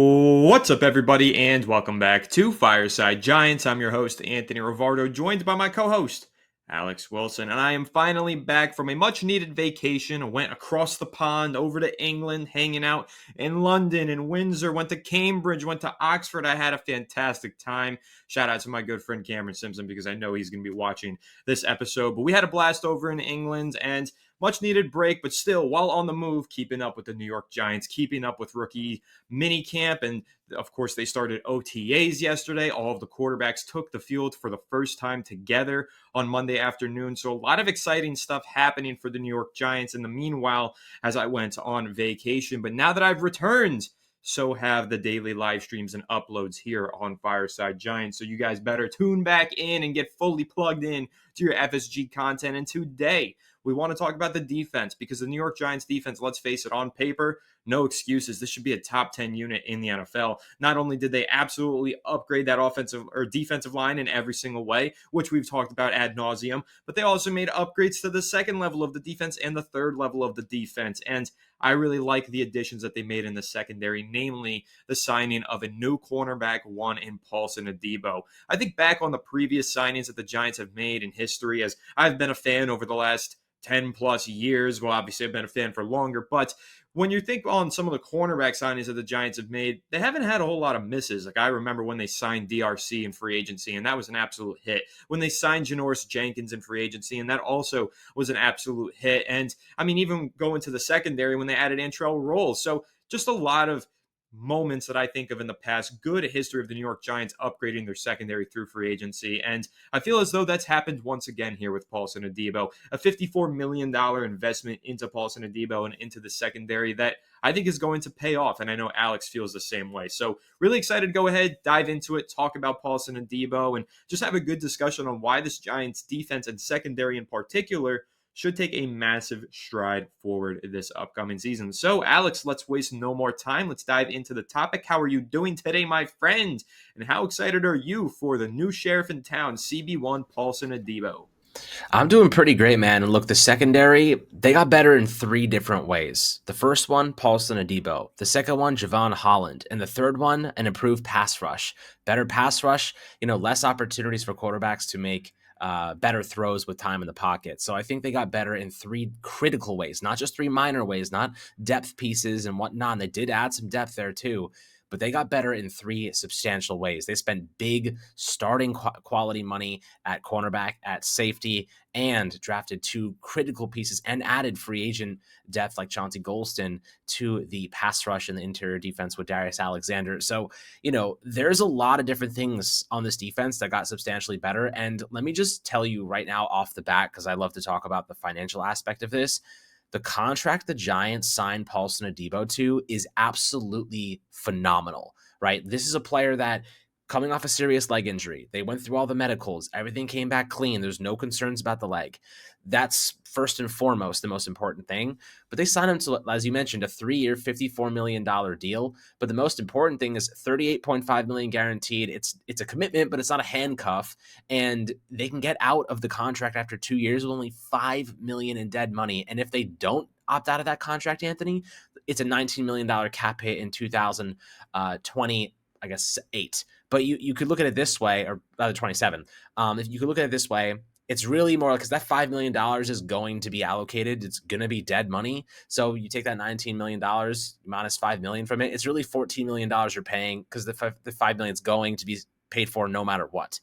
What's up, everybody, and welcome back to Fireside Giants. I'm your host, Anthony Rivardo, joined by my co-host, Alex Wilson, and I am finally back from a much-needed vacation. I went across the pond over to England, hanging out in London and Windsor, went to Cambridge, went to Oxford. I had a fantastic time. Shout out to my good friend Cameron Simpson, because I know he's going to be watching this episode. But we had a blast over in England, and much needed break, but still, while on the move, keeping up with the New York Giants, keeping up with rookie mini camp. And of course, they started OTAs yesterday. All of the quarterbacks took the field for the first time together on Monday afternoon. So a lot of exciting stuff happening for the New York Giants in the meanwhile as I went on vacation. But now that I've returned, so have the daily live streams and uploads here on Fireside Giants. So you guys better tune back in and get fully plugged in to your FSG content. And today, we want to talk about the defense, because the New York Giants defense, let's face it, on paper, no excuses. This should be a top 10 unit in the NFL. Not only did they absolutely upgrade that offensive or defensive line in every single way, which we've talked about ad nauseum, but they also made upgrades to the second level of the defense and the third level of the defense. And I really like the additions that they made in the secondary, namely the signing of a new cornerback, one in Paulson Adebo. I think back on the previous signings that the Giants have made in history, as I've been a fan over the last 10 plus years. Well, obviously, I've been a fan for longer, but when you think on some of the cornerback signings that the Giants have made, they haven't had a whole lot of misses. Like, I remember when they signed DRC in free agency, and that was an absolute hit. When they signed Janoris Jenkins in free agency, and that also was an absolute hit. And I mean, even going to the secondary when they added Antrell Rolls. So just a lot of moments that I think of in the past, good history of the New York Giants upgrading their secondary through free agency. And I feel as though that's happened once again here with Paulson Adebo, a $54 million investment into Paulson Adebo and into the secondary that I think is going to pay off. And I know Alex feels the same way. So really excited to go ahead, dive into it, talk about Paulson Adebo, and just have a good discussion on why this Giants defense and secondary in particular should take a massive stride forward this upcoming season. So, Alex, let's waste no more time. Let's dive into the topic. How are you doing today, my friend? And how excited are you for the new sheriff in town, CB1 Paulson Adebo? I'm doing pretty great, man. And look, the secondary, they got better in three different ways. The first one, Paulson Adebo. The second one, Javon Holland. And the third one, an improved pass rush. Better pass rush, less opportunities for quarterbacks to make better throws with time in the pocket. So I think they got better in three critical ways, not just three minor ways, not depth pieces and whatnot. And they did add some depth there too, but they got better in three substantial ways. They spent big starting quality money at cornerback, at safety, and drafted two critical pieces and added free agent depth like Chauncey Golston to the pass rush and the interior defense with Darius Alexander. So, there's a lot of different things on this defense that got substantially better. And let me just tell you right now off the bat, because I love to talk about the financial aspect of this. The contract the Giants signed Paulson Adebo to is absolutely phenomenal, right? This is a player that, coming off a serious leg injury, they went through all the medicals, everything came back clean, there's no concerns about the leg. That's first and foremost the most important thing. But they signed him to, as you mentioned, a 3-year, $54 million deal. But the most important thing is $38.5 million guaranteed. It's a commitment, but it's not a handcuff. And they can get out of the contract after 2 years with only $5 million in dead money. And if they don't opt out of that contract, Anthony, it's a $19 million cap hit in 2020, I guess 8. But you could look at it this way, or rather 27. If you could look at it this way, it's really more because that $5 million is going to be allocated. It's going to be dead money. So you take that $19 million minus $5 million from it. It's really $14 million you're paying, because the $5 million is going to be paid for no matter what.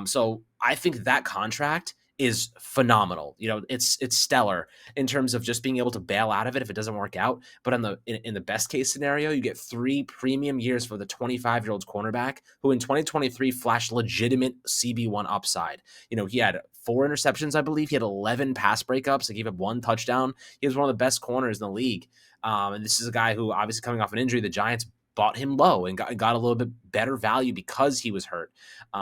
So I think that contract is phenomenal. It's stellar in terms of just being able to bail out of it if it doesn't work out. But in the best case scenario, you get 3 premium years for the 25-year-old cornerback who in 2023 flashed legitimate CB1 upside. He had 4 interceptions, I believe. He had 11 pass breakups. He gave up 1 touchdown. He was one of the best corners in the league. And this is a guy who, obviously coming off an injury, the Giants bought him low and got a little bit better value because he was hurt.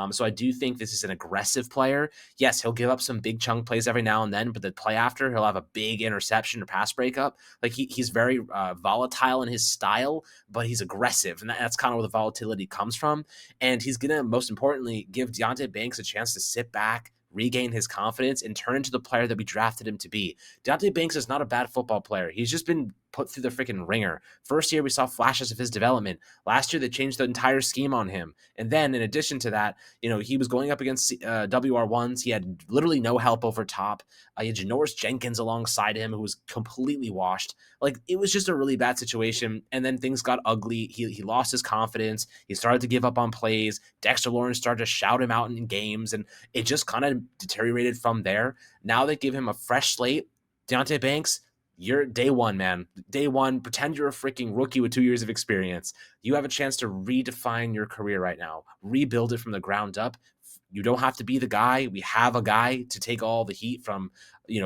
So I do think this is an aggressive player. Yes, he'll give up some big chunk plays every now and then, but the play after, he'll have a big interception or pass breakup. Like he's very volatile in his style, but he's aggressive, and that's kind of where the volatility comes from. And he's going to, most importantly, give Deonte Banks a chance to sit back, regain his confidence, and turn into the player that we drafted him to be. Deonte Banks is not a bad football player. He's just been put through the freaking ringer. First year, we saw flashes of his development. Last year, they changed the entire scheme on him. And then, in addition to that, he was going up against WR1s. He had literally no help over top. He had Janoris Jenkins alongside him, who was completely washed. Like, it was just a really bad situation. And then things got ugly. He lost his confidence. He started to give up on plays. Dexter Lawrence started to shout him out in games, and it just kind of deteriorated from there. Now they give him a fresh slate. Deonte Banks, you're day one, man. Day one, pretend you're a freaking rookie with 2 years of experience. You have a chance to redefine your career right now. Rebuild it from the ground up. You don't have to be the guy. We have a guy to take all the heat from,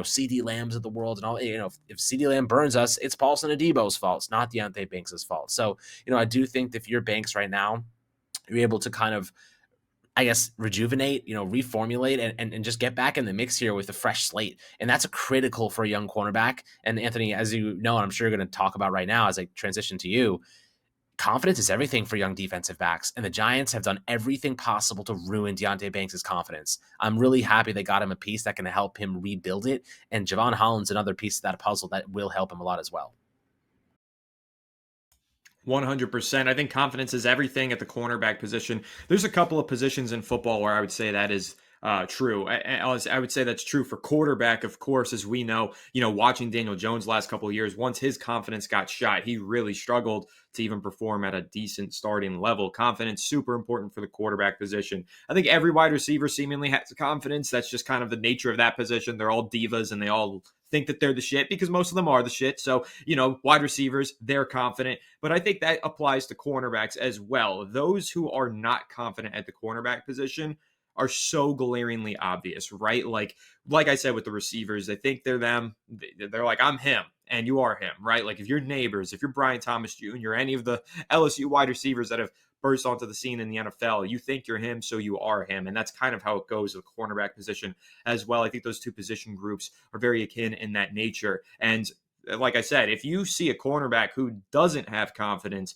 CD Lambs of the world and all. If CD Lamb burns us, it's Paulson Adebo's fault. It's not Deonte Banks' fault. So, I do think that if you're Banks right now, you're able to kind of, I guess, rejuvenate, reformulate and just get back in the mix here with a fresh slate. And that's critical for a young cornerback. And Anthony, as you know, and I'm sure you're going to talk about right now as I transition to you, confidence is everything for young defensive backs. And the Giants have done everything possible to ruin Deonte Banks' confidence. I'm really happy they got him a piece that can help him rebuild it. And Javon Holland's another piece of that puzzle that will help him a lot as well. 100%. I think confidence is everything at the cornerback position. There's a couple of positions in football where I would say that is true. I would say that's true for quarterback, of course, as we know, watching Daniel Jones last couple of years, once his confidence got shot, he really struggled to even perform at a decent starting level. Confidence, super important for the quarterback position. I think every wide receiver seemingly has confidence. That's just kind of the nature of that position. They're all divas and they all think that they're the shit because most of them are the shit. So, wide receivers, they're confident. But I think that applies to cornerbacks as well. Those who are not confident at the cornerback position are so glaringly obvious, right? Like I said with the receivers, they think they're them. They're like, I'm him and you are him, right? Like if you're neighbors, if you're Brian Thomas Jr., any of the LSU wide receivers that have burst onto the scene in the NFL, you think you're him, so you are him. And that's kind of how it goes with the cornerback position as well. I think those two position groups are very akin in that nature. And like I said, if you see a cornerback who doesn't have confidence,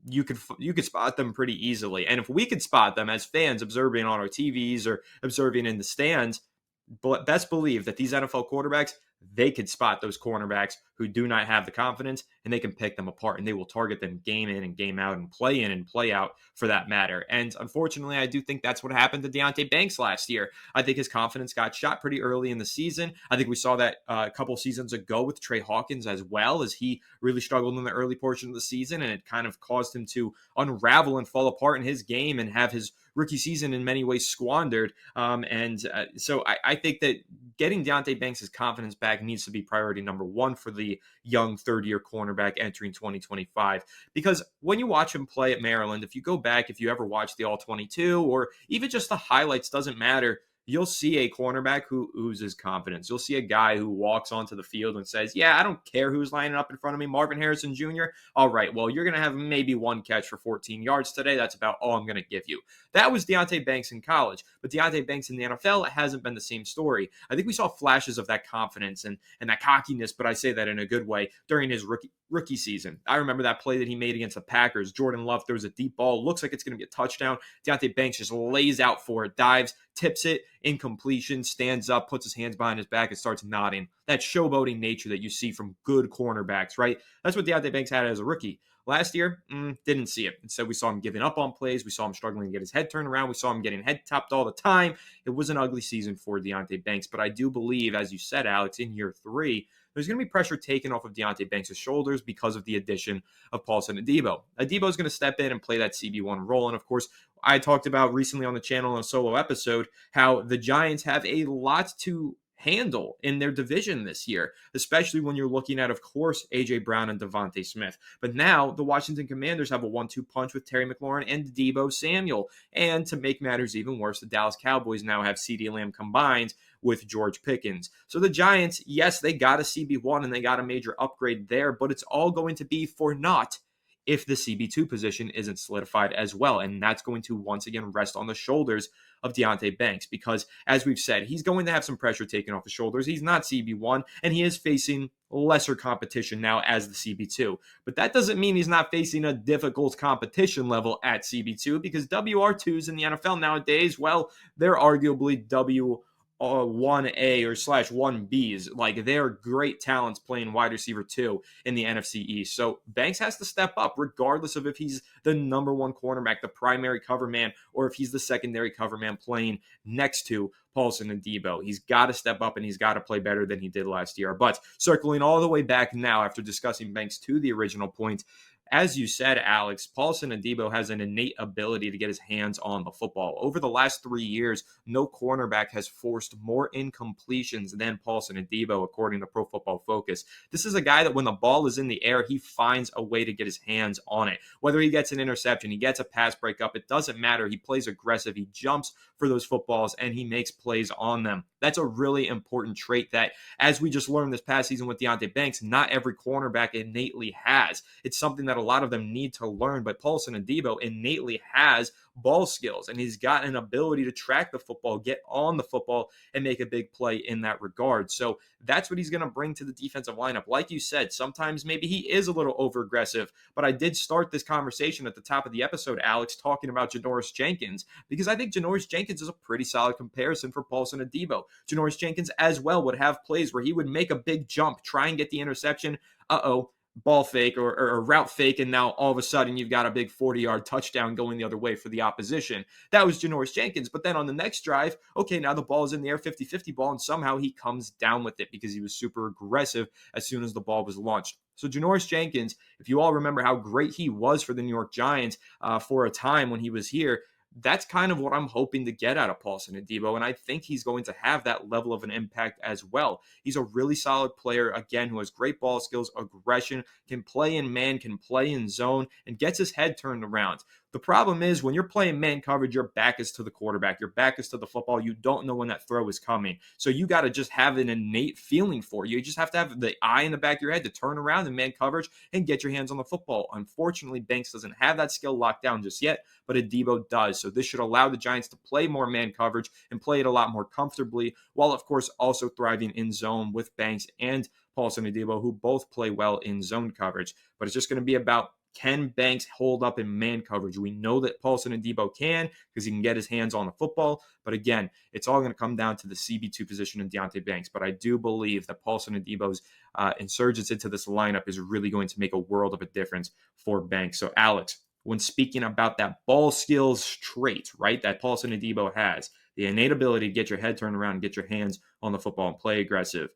you could spot them pretty easily. And if we could spot them as fans observing on our TVs or observing in the stands, but best believe that these NFL quarterbacks, they could spot those cornerbacks who do not have the confidence, and they can pick them apart, and they will target them game in and game out and play out for that matter. And unfortunately, I do think that's what happened to Deonte Banks last year. I think his confidence got shot pretty early in the season. I think we saw that a couple seasons ago with Trey Hawkins as well, as he really struggled in the early portion of the season, and it kind of caused him to unravel and fall apart in his game and have his rookie season in many ways squandered. So I think that getting Deonte Banks' confidence back needs to be priority number one for the young third-year cornerback entering 2025. Because when you watch him play at Maryland, if you go back, if you ever watch the All-22 or even just the highlights, doesn't matter, you'll see a cornerback who oozes confidence. You'll see a guy who walks onto the field and says, yeah, I don't care who's lining up in front of me, Marvin Harrison Jr. All right, well, you're going to have maybe one catch for 14 yards today. That's about all I'm going to give you. That was Deonte Banks in college. But Deonte Banks in the NFL, it hasn't been the same story. I think we saw flashes of that confidence and that cockiness, but I say that in a good way, during his rookie season. I remember that play that he made against the Packers. Jordan Love throws a deep ball, looks like it's going to be a touchdown. Deonte Banks just lays out for it, dives, tips it, incompletion, stands up, puts his hands behind his back, and starts nodding. That showboating nature that you see from good cornerbacks, right? That's what Deonte Banks had as a rookie. Last year, didn't see it. Instead, we saw him giving up on plays. We saw him struggling to get his head turned around. We saw him getting head topped all the time. It was an ugly season for Deonte Banks. But I do believe, as you said, Alex, in year 3, there's going to be pressure taken off of Deonte Banks' shoulders because of the addition of Paulson Adebo. Adebo is going to step in and play that CB1 role. And of course, I talked about recently on the channel in a solo episode how the Giants have a lot to handle in their division this year, especially when you're looking at, of course, A.J. Brown and Devontae Smith. But now the Washington Commanders have a 1-2 punch with Terry McLaurin and Deebo Samuel. And to make matters even worse, the Dallas Cowboys now have CeeDee Lamb combined with George Pickens. So the Giants, yes, they got a CB1 and they got a major upgrade there, but it's all going to be for naught if the CB2 position isn't solidified as well. And that's going to once again rest on the shoulders of Deonte Banks, because as we've said, he's going to have some pressure taken off his shoulders. He's not CB1, and he is facing lesser competition now as the CB2. But that doesn't mean he's not facing a difficult competition level at CB2, because WR2s in the NFL nowadays, well, they're arguably 1A or slash 1Bs. Like, they're great talents playing wide receiver 2 in the NFC East. So Banks has to step up regardless of if he's the number one cornerback, the primary cover man, or if he's the secondary cover man playing next to Paulson Adebo. He's got to step up and he's got to play better than he did last year. But circling all the way back now after discussing Banks to the original point, as you said, Alex, Paulson Adebo has an innate ability to get his hands on the football. Over the last 3 years, no cornerback has forced more incompletions than Paulson Adebo, according to Pro Football Focus. This is a guy that when the ball is in the air, he finds a way to get his hands on it. Whether he gets an interception, he gets a pass breakup, it doesn't matter. He plays aggressive, he jumps for those footballs, and he makes plays on them. That's a really important trait that, as we just learned this past season with Deonte Banks, not every cornerback innately has. It's something that a lot of them need to learn, but Paulson Adebo innately has ball skills, and he's got an ability to track the football, get on the football, and make a big play in that regard. So that's what he's going to bring to the defensive lineup. Like you said, sometimes maybe he is a little over aggressive, but I did start this conversation at the top of the episode, Alex, talking about Janoris Jenkins, because I think Janoris Jenkins is a pretty solid comparison for Paulson Adebo. Janoris Jenkins as well would have plays where he would make a big jump, try and get the interception. Ball fake or route fake, and now all of a sudden you've got a big 40-yard touchdown going the other way for the opposition. That was Janoris Jenkins. But then on the next drive, okay, now the ball is in the air, 50-50 ball, and somehow he comes down with it because he was super aggressive as soon as the ball was launched. So Janoris Jenkins, if you all remember how great he was for the New York Giants for a time when he was here, that's kind of what I'm hoping to get out of Paulson Adebo, and I think he's going to have that level of an impact as well. He's a really solid player, again, who has great ball skills, aggression, can play in man, can play in zone, and gets his head turned around. The problem is when you're playing man coverage, your back is to the quarterback. Your back is to the football. You don't know when that throw is coming. So you got to just have an innate feeling for it. You just have to have the eye in the back of your head to turn around in man coverage and get your hands on the football. Unfortunately, Banks doesn't have that skill locked down just yet, but Adebo does. So this should allow the Giants to play more man coverage and play it a lot more comfortably, while, of course, also thriving in zone with Banks and Paulson Adebo, who both play well in zone coverage. But it's just going to be about, can Banks hold up in man coverage? We know that Paulson Adebo can because he can get his hands on the football. But again, it's all going to come down to the CB2 position in Deonte Banks. But I do believe that Paulson Adebo's insurgence into this lineup is really going to make a world of a difference for Banks. So, Alex, when speaking about that ball skills trait, right, that Paulson Adebo has, the innate ability to get your head turned around and get your hands on the football and play aggressive,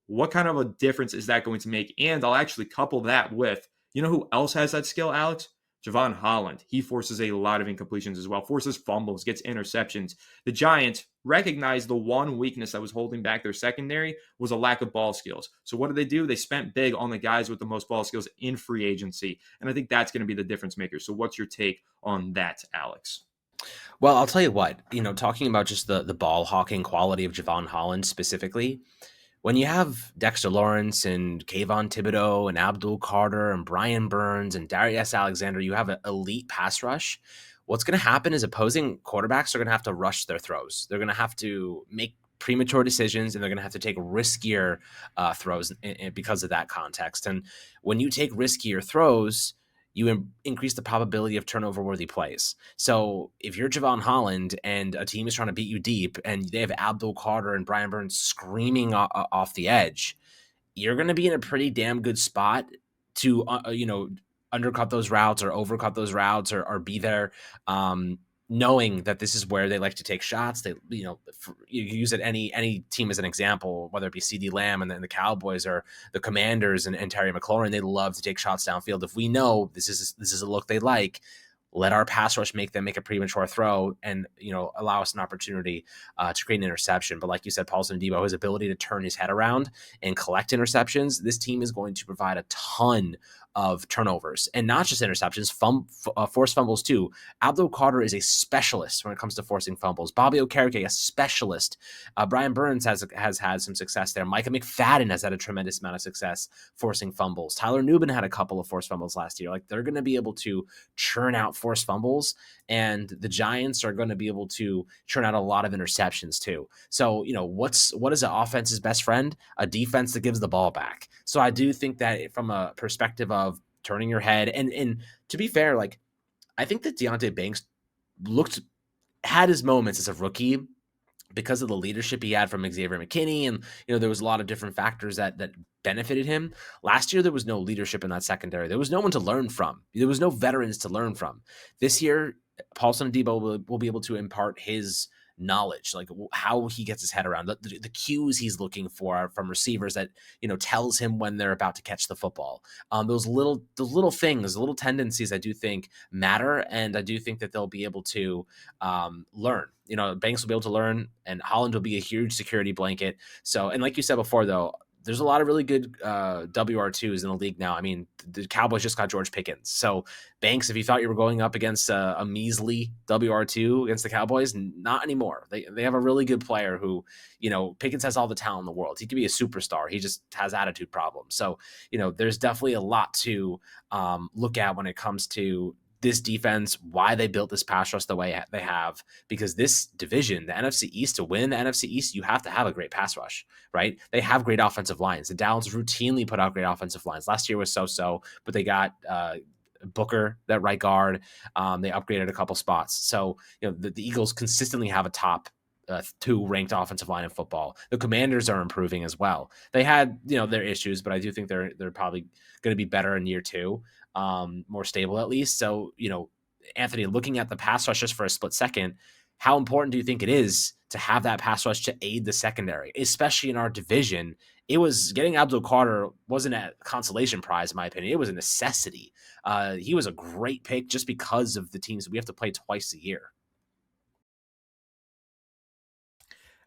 what kind of a difference is that going to make? And I'll actually couple that with, you know who else has that skill, Alex? Javon Holland. He forces a lot of incompletions as well, forces fumbles, gets interceptions. The Giants recognized the one weakness that was holding back their secondary was a lack of ball skills. So what did they do? They spent big on the guys with the most ball skills in free agency. And I think that's going to be the difference maker. So what's your take on that, Alex? Well, I'll tell you what, talking about just the ball hawking quality of Javon Holland specifically, when you have Dexter Lawrence and Kayvon Thibodeau and Abdul Carter and Brian Burns and Darius Alexander, you have an elite pass rush. What's going to happen is opposing quarterbacks are going to have to rush their throws. They're going to have to make premature decisions, and they're going to have to take riskier throws because of that context. And when you take riskier throws, you increase the probability of turnover-worthy plays. So if you're Javon Holland and a team is trying to beat you deep and they have Abdul Carter and Brian Burns screaming off the edge, you're going to be in a pretty damn good spot to, undercut those routes or overcut those routes or be there, knowing that this is where they like to take shots. They, you use it any team as an example, whether it be CD Lamb and then the Cowboys or the Commanders and Terry McLaurin, they love to take shots downfield. If we know this is a look they like, let our pass rush make them make a premature throw and, allow us an opportunity to create an interception. But like you said, Paulson Adebo, his ability to turn his head around and collect interceptions, this team is going to provide a ton of turnovers, and not just interceptions, forced fumbles too. Abdul Carter is a specialist when it comes to forcing fumbles. Bobby Okereke, a specialist. Brian Burns has had some success there. Micah McFadden has had a tremendous amount of success forcing fumbles. Tyler Nubin had a couple of forced fumbles last year. Like, they're going to be able to churn out forced fumbles, and the Giants are going to be able to churn out a lot of interceptions too. So, what is an offense's best friend? A defense that gives the ball back. So I do think that from a perspective of turning your head, and to be fair, like, I think that Deonte Banks had his moments as a rookie because of the leadership he had from Xavier McKinney, and there was a lot of different factors that benefited him. Last year there was no leadership in that secondary. There was no one to learn from. There was no veterans to learn from. This year, Paulson Adebo will be able to impart his knowledge, like how he gets his head around the cues he's looking for from receivers that tells him when they're about to catch the football. Those little things, the little tendencies, I do think matter, and I do think that they'll be able to learn. Banks will be able to learn, and Holland will be a huge security blanket. So, and like you said before, though, there's a lot of really good WR2s in the league now. I mean, the Cowboys just got George Pickens. So, Banks, if you thought you were going up against a measly WR2 against the Cowboys, not anymore. They have a really good player who, Pickens has all the talent in the world. He could be a superstar. He just has attitude problems. So, there's definitely a lot to look at when it comes to this defense, why they built this pass rush the way they have, because this division, the NFC East, to win the NFC East, you have to have a great pass rush, right? They have great offensive lines. The Downs routinely put out great offensive lines. Last year was so-so, but they got Booker, that right guard. They upgraded a couple spots. So, the Eagles consistently have a top 2 ranked offensive line in football. The Commanders are improving as well. They had, their issues, but I do think they're probably going to be better in year 2, more stable at least. So, Anthony, looking at the pass rush just for a split second, how important do you think it is to have that pass rush to aid the secondary, especially in our division? It was getting Abdul Carter wasn't a consolation prize, in my opinion. It was a necessity. He was a great pick just because of the teams that we have to play twice a year.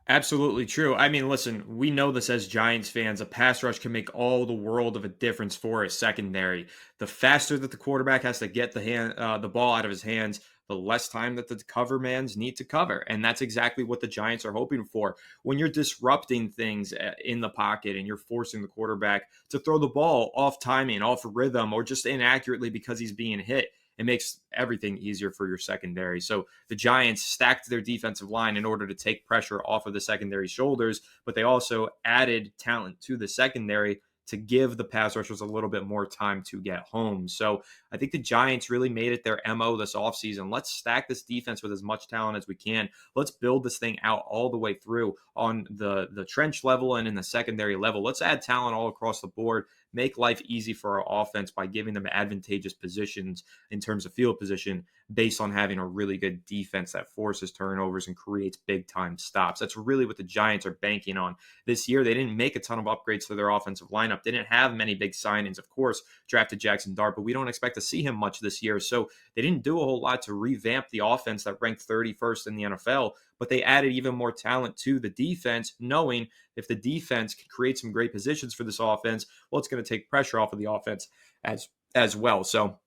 Absolutely true. I mean, listen, we know this as Giants fans. A pass rush can make all the world of a difference for a secondary. The faster that the quarterback has to get the ball out of his hands, the less time that the cover mans need to cover. And that's exactly what the Giants are hoping for. When you're disrupting things in the pocket and you're forcing the quarterback to throw the ball off timing, off rhythm, or just inaccurately because he's being hit, it makes everything easier for your secondary. So the Giants stacked their defensive line in order to take pressure off of the secondary shoulders, but they also added talent to the secondary to give the pass rushers a little bit more time to get home. So I think the Giants really made it their MO this offseason. Let's stack this defense with as much talent as we can. Let's build this thing out all the way through on the trench level and in the secondary level. Let's add talent all across the board, make life easy for our offense by giving them advantageous positions in terms of field position based on having a really good defense that forces turnovers and creates big time stops. That's really what the Giants are banking on this year. They didn't make a ton of upgrades to their offensive lineup. They didn't have many big signings. Of course, drafted Jackson Dart, but we don't expect to see him much this year. So they didn't do a whole lot to revamp the offense that ranked 31st in the NFL, but they added even more talent to the defense, knowing if the defense can create some great positions for this offense, well, it's going to take pressure off of the offense as well. So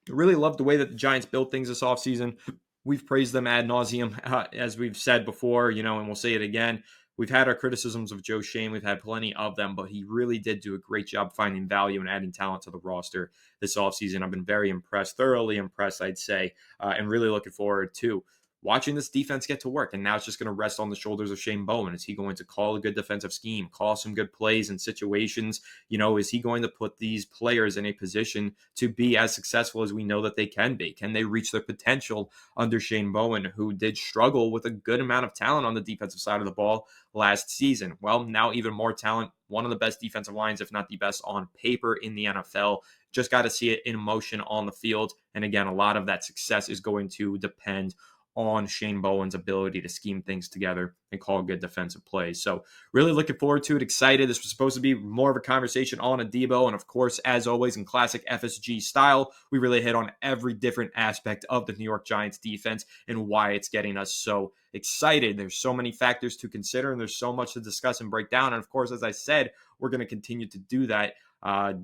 really love the way that the Giants built things this offseason. We've praised them ad nauseum, as we've said before, and we'll say it again. We've had our criticisms of Joe Shane. We've had plenty of them, but he really did do a great job finding value and adding talent to the roster this offseason. I've been very impressed, thoroughly impressed, I'd say, and really looking forward to watching this defense get to work. And now it's just going to rest on the shoulders of Shane Bowen. Is he going to call a good defensive scheme, call some good plays and situations? Is he going to put these players in a position to be as successful as we know that they can be? Can they reach their potential under Shane Bowen, who did struggle with a good amount of talent on the defensive side of the ball last season? Well, now even more talent, one of the best defensive lines, if not the best on paper in the NFL. Just got to see it in motion on the field. And again, a lot of that success is going to depend on Shane Bowen's ability to scheme things together and call good defensive plays. So really looking forward to it, excited. This was supposed to be more of a conversation on Adebo. And of course, as always, in classic FSG style, we really hit on every different aspect of the New York Giants defense and why it's getting us so excited. There's so many factors to consider and there's so much to discuss and break down. And of course, as I said, we're going to continue to do that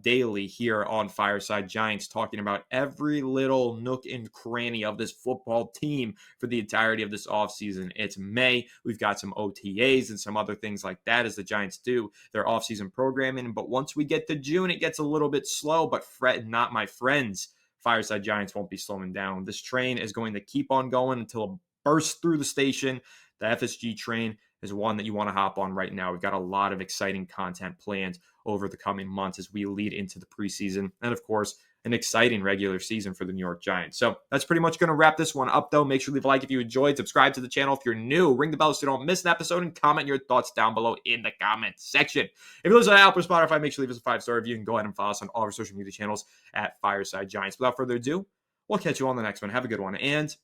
daily here on Fireside Giants, talking about every little nook and cranny of this football team for the entirety of this offseason. It's May. We've got some OTAs and some other things like that as the Giants do their offseason programming. But once we get to June, it gets a little bit slow, but fret not, my friends. Fireside Giants won't be slowing down. This train is going to keep on going until it bursts through the station. The FSG train is one that you want to hop on right now. We've got a lot of exciting content planned over the coming months as we lead into the preseason. And of course, an exciting regular season for the New York Giants. So that's pretty much going to wrap this one up, though. Make sure to leave a like if you enjoyed, subscribe to the channel if you're new, ring the bell so you don't miss an episode, and comment your thoughts down below in the comment section. If you listen to Apple or Spotify, make sure to leave us a 5-star review and go ahead and follow us on all our social media channels at Fireside Giants. Without further ado, we'll catch you on the next one. Have a good one, and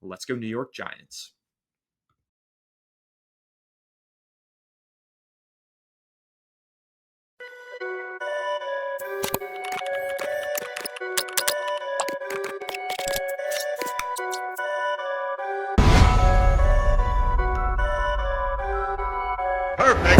let's go New York Giants. Perfect.